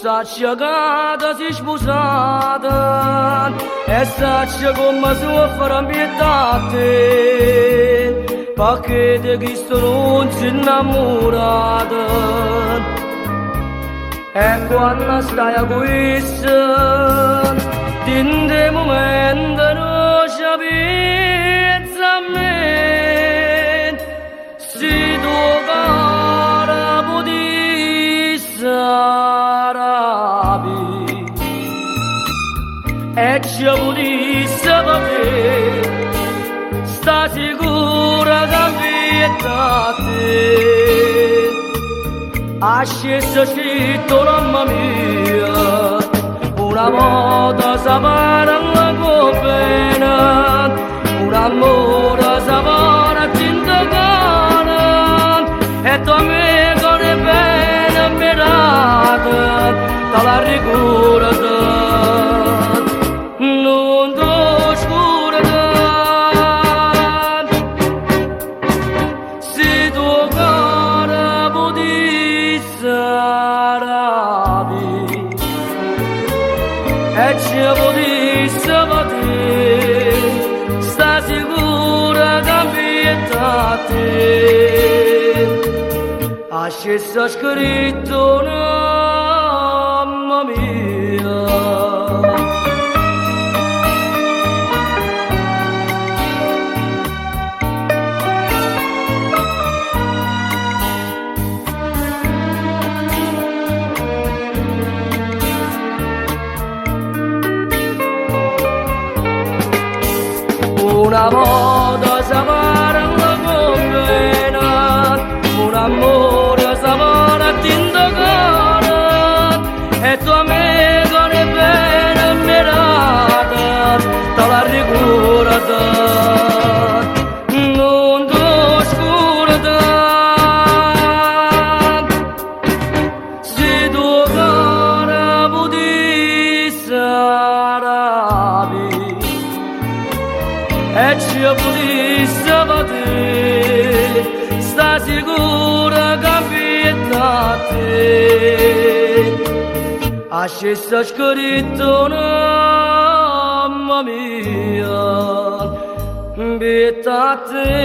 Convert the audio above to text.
S'accegata si sposata e s'accia come sua farà ambientate perché di Cristo non si innamorata e quando stai a questo in dei momenti non ci a me si tocca potesse e ci potesse sapere, sta sicura che ambientate, ha sceso scritto mamma mia, una volta sapere la copena, un amore sapere tinta cara, e tu amico di bene mirata, te la ricorda. E ci potesse sapere, sta sicura che ambientate, ha sceso scritto mamma mia. Una volta sapere la convena, un amore sapere tinta cara, e tuo amico ne bene mirata, te la ricorda, non ti scorda, se tu cara potesse rapire. E ci potesse sapere, sta sicura che ambientate, ha sceso scritto mamma mia, ambientate.